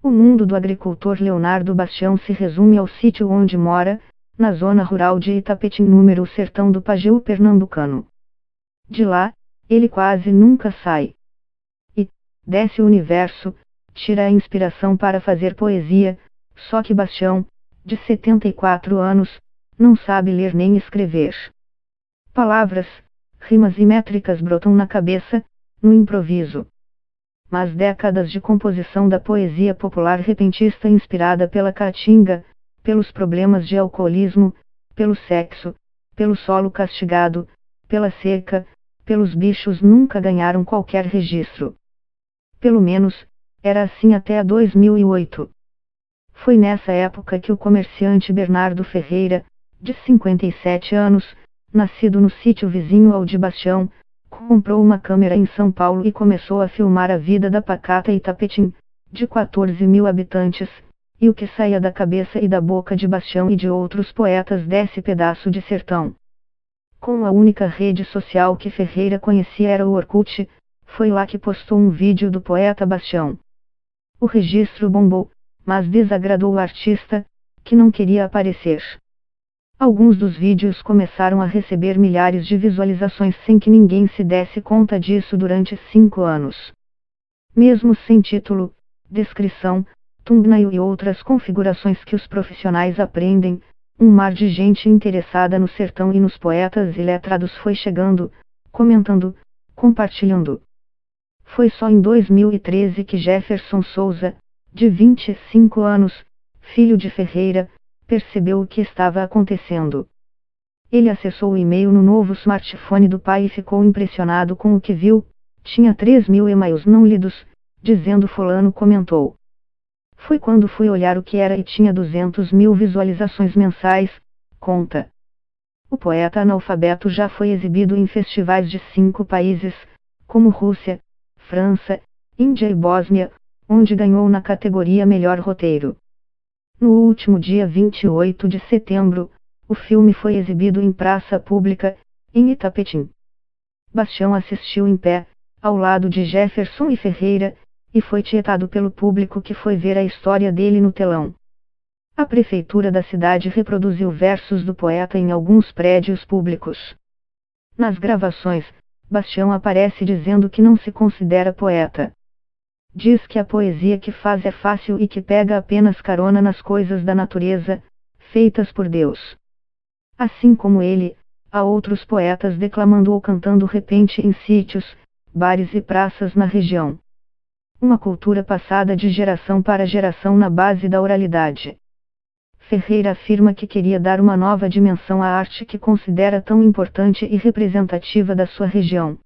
O mundo do agricultor Leonardo Bastião se resume ao sítio onde mora, na zona rural de Itapetim, número Sertão do Pajeú pernambucano. De lá, ele quase nunca sai. E, desse o universo, tira a inspiração para fazer poesia, só que Bastião, de 74 anos, não sabe ler nem escrever. Palavras, rimas e métricas brotam na cabeça, no improviso. Mas décadas de composição da poesia popular repentista inspirada pela caatinga, pelos problemas de alcoolismo, pelo sexo, pelo solo castigado, pela seca, pelos bichos nunca ganharam qualquer registro. Pelo menos, era assim até 2008. Foi nessa época que o comerciante Bernardo Ferreira, de 57 anos, nascido no sítio vizinho ao de Bastião, comprou uma câmera em São Paulo e começou a filmar a vida da pacata Itapetim, de 14 mil habitantes, e o que saía da cabeça e da boca de Bastião e de outros poetas desse pedaço de sertão. Com a única rede social que Ferreira conhecia era o Orkut, foi lá que postou um vídeo do poeta Bastião. O registro bombou, mas desagradou o artista, que não queria aparecer. Alguns dos vídeos começaram a receber milhares de visualizações sem que ninguém se desse conta disso durante 5 anos. Mesmo sem título, descrição, thumbnail e outras configurações que os profissionais aprendem, um mar de gente interessada no sertão e nos poetas e letrados foi chegando, comentando, compartilhando. Foi só em 2013 que Jefferson Souza, de 25 anos, filho de Ferreira, percebeu o que estava acontecendo. Ele acessou o e-mail no novo smartphone do pai e ficou impressionado com o que viu. Tinha 3.000 e-mails não lidos, dizendo fulano comentou. Foi quando fui olhar o que era e tinha 200.000 visualizações mensais, conta. O poeta analfabeto já foi exibido em festivais de 5 países, como Rússia, França, Índia e Bósnia, onde ganhou na categoria Melhor Roteiro. No último dia 28 de setembro, o filme foi exibido em praça pública, em Itapetim. Bastião assistiu em pé, ao lado de Jefferson e Ferreira, e foi tietado pelo público que foi ver a história dele no telão. A prefeitura da cidade reproduziu versos do poeta em alguns prédios públicos. Nas gravações, Bastião aparece dizendo que não se considera poeta. Diz que a poesia que faz é fácil e que pega apenas carona nas coisas da natureza, feitas por Deus. Assim como ele, há outros poetas declamando ou cantando repente em sítios, bares e praças na região. Uma cultura passada de geração para geração na base da oralidade. Ferreira afirma que queria dar uma nova dimensão à arte que considera tão importante e representativa da sua região.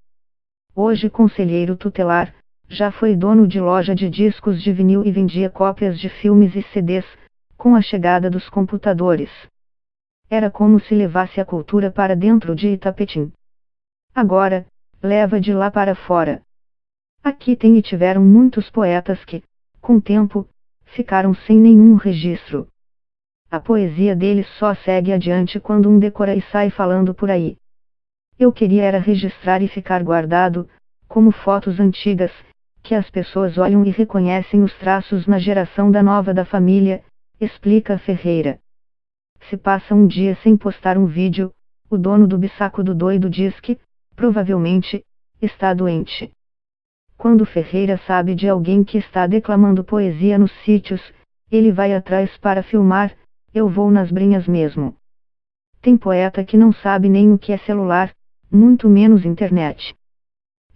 Hoje conselheiro tutelar, já foi dono de loja de discos de vinil e vendia cópias de filmes e CDs, com a chegada dos computadores. Era como se levasse a cultura para dentro de Itapetim. Agora, leva de lá para fora. Aqui tem e tiveram muitos poetas que, com o tempo, ficaram sem nenhum registro. A poesia deles só segue adiante quando um decora e sai falando por aí. Eu queria era registrar e ficar guardado, como fotos antigas, que as pessoas olham e reconhecem os traços na geração da nova da família, explica Ferreira. Se passa um dia sem postar um vídeo, o dono do Bissaco do Doido diz que, provavelmente, está doente. Quando Ferreira sabe de alguém que está declamando poesia nos sítios, ele vai atrás para filmar. Eu vou nas brinhas mesmo. Tem poeta que não sabe nem o que é celular, muito menos internet.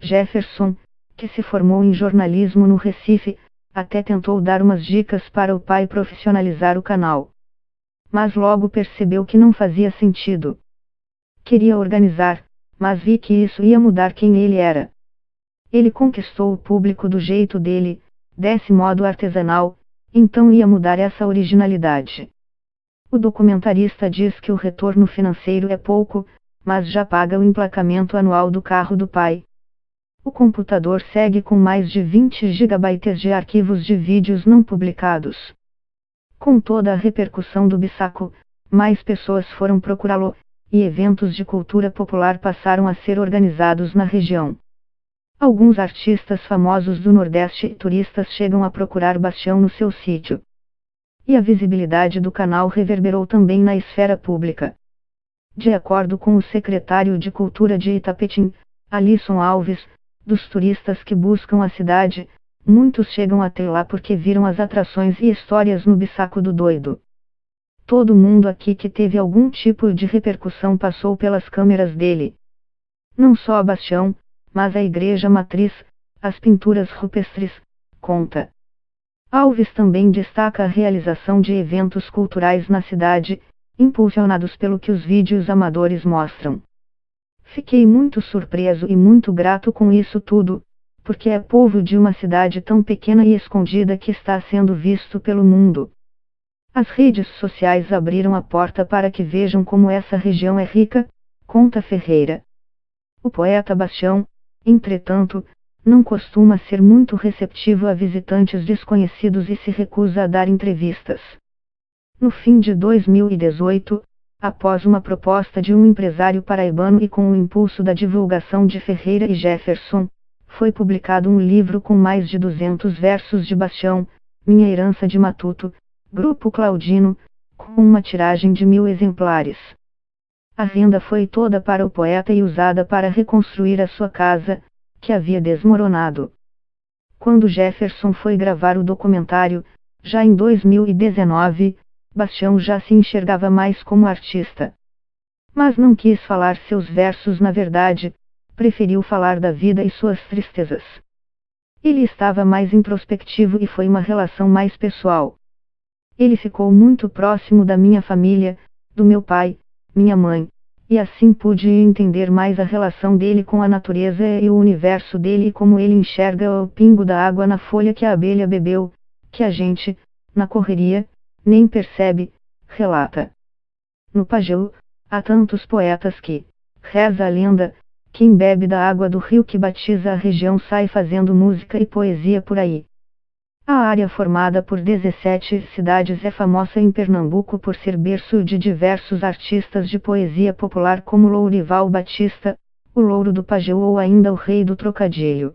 Jefferson, que se formou em jornalismo no Recife, até tentou dar umas dicas para o pai profissionalizar o canal. Mas logo percebeu que não fazia sentido. Queria organizar, mas vi que isso ia mudar quem ele era. Ele conquistou o público do jeito dele, desse modo artesanal, então ia mudar essa originalidade. O documentarista diz que o retorno financeiro é pouco, mas já paga o emplacamento anual do carro do pai. O computador segue com mais de 20 GB de arquivos de vídeos não publicados. Com toda a repercussão do Bissaco, mais pessoas foram procurá-lo, e eventos de cultura popular passaram a ser organizados na região. Alguns artistas famosos do Nordeste e turistas chegam a procurar Bastião no seu sítio. E a visibilidade do canal reverberou também na esfera pública. De acordo com o secretário de Cultura de Itapetim, Alisson Alves, dos turistas que buscam a cidade, muitos chegam até lá porque viram as atrações e histórias no Bissaco do Doido. Todo mundo aqui que teve algum tipo de repercussão passou pelas câmeras dele. Não só a Bastião, mas a igreja matriz, as pinturas rupestres, conta. Alves também destaca a realização de eventos culturais na cidade, impulsionados pelo que os vídeos amadores mostram. Fiquei muito surpreso e muito grato com isso tudo, porque é povo de uma cidade tão pequena e escondida que está sendo visto pelo mundo. As redes sociais abriram a porta para que vejam como essa região é rica, conta Ferreira. O poeta Bastião, entretanto, não costuma ser muito receptivo a visitantes desconhecidos e se recusa a dar entrevistas. No fim de 2018, após uma proposta de um empresário paraibano e com o impulso da divulgação de Ferreira e Jefferson, foi publicado um livro com mais de 200 versos de Bastião, Minha Herança de Matuto, Grupo Claudino, com uma tiragem de 1000 exemplares. A venda foi toda para o poeta e usada para reconstruir a sua casa, que havia desmoronado. Quando Jefferson foi gravar o documentário, já em 2019, Bastião já se enxergava mais como artista. Mas não quis falar seus versos na verdade, preferiu falar da vida e suas tristezas. Ele estava mais introspectivo e foi uma relação mais pessoal. Ele ficou muito próximo da minha família, do meu pai, minha mãe, e assim pude entender mais a relação dele com a natureza e o universo dele e como ele enxerga o pingo da água na folha que a abelha bebeu, que a gente, na correria, nem percebe, relata. No Pajeú, há tantos poetas que, reza a lenda, quem bebe da água do rio que batiza a região sai fazendo música e poesia por aí. A área formada por 17 cidades é famosa em Pernambuco por ser berço de diversos artistas de poesia popular como Lourival Batista, o Louro do Pajeú ou ainda o Rei do Trocadilho.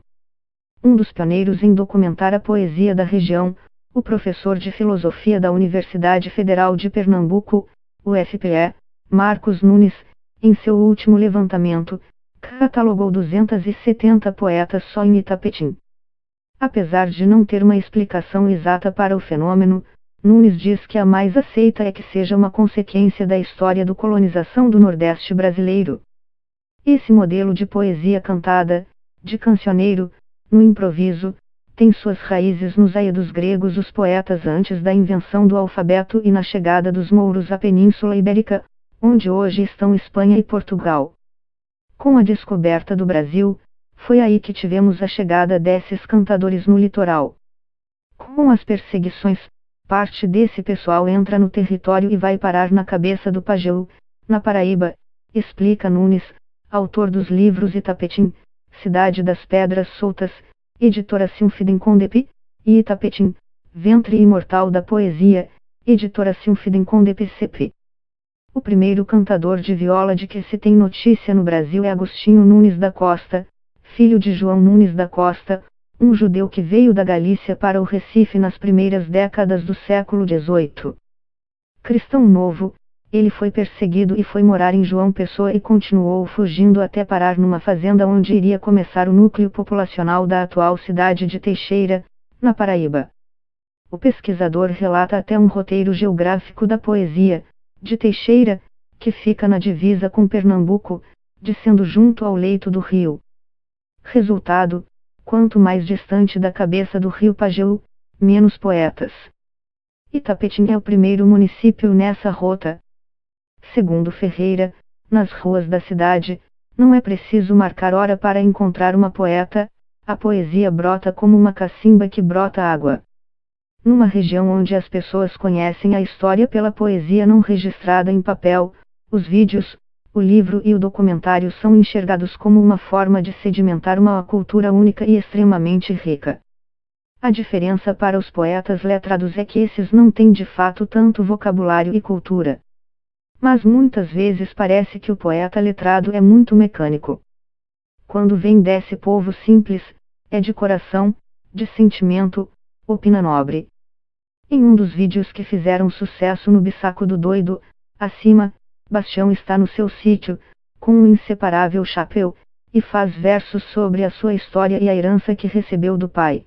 Um dos pioneiros em documentar a poesia da região, o professor de filosofia da Universidade Federal de Pernambuco, UFPE, Marcos Nunes, em seu último levantamento, catalogou 270 poetas só em Itapetim. Apesar de não ter uma explicação exata para o fenômeno, Nunes diz que a mais aceita é que seja uma consequência da história da colonização do Nordeste brasileiro. Esse modelo de poesia cantada, de cancioneiro, no improviso, tem suas raízes nos aedos gregos dos poetas antes da invenção do alfabeto e na chegada dos mouros à Península Ibérica, onde hoje estão Espanha e Portugal. Com a descoberta do Brasil, foi aí que tivemos a chegada desses cantadores no litoral. Com as perseguições, parte desse pessoal entra no território e vai parar na cabeça do Pajeú, na Paraíba, explica Nunes, autor dos livros Itapetim, Cidade das Pedras Soltas, editora Sinfidencondepi, e Itapetim, Ventre Imortal da Poesia, editora Sinfidencondepi CP. O primeiro cantador de viola de que se tem notícia no Brasil é Agostinho Nunes da Costa, filho de João Nunes da Costa, um judeu que veio da Galícia para o Recife nas primeiras décadas do século XVIII. Cristão novo, ele foi perseguido e foi morar em João Pessoa e continuou fugindo até parar numa fazenda onde iria começar o núcleo populacional da atual cidade de Teixeira, na Paraíba. O pesquisador relata até um roteiro geográfico da poesia, de Teixeira, que fica na divisa com Pernambuco, descendo junto ao leito do rio. Resultado: quanto mais distante da cabeça do rio Pajeú, menos poetas. Itapetim é o primeiro município nessa rota. Segundo Ferreira, nas ruas da cidade, não é preciso marcar hora para encontrar uma poeta, a poesia brota como uma cacimba que brota água. Numa região onde as pessoas conhecem a história pela poesia não registrada em papel, os vídeos, o livro e o documentário são enxergados como uma forma de sedimentar uma cultura única e extremamente rica. A diferença para os poetas letrados é que esses não têm de fato tanto vocabulário e cultura. Mas muitas vezes parece que o poeta letrado é muito mecânico. quando vem desse povo simples, é de coração, de sentimento, opina Nobre. Em um dos vídeos que fizeram sucesso no Bissaco do Doido, acima, Bastião está no seu sítio, com um inseparável chapéu, e faz versos sobre a sua história e a herança que recebeu do pai.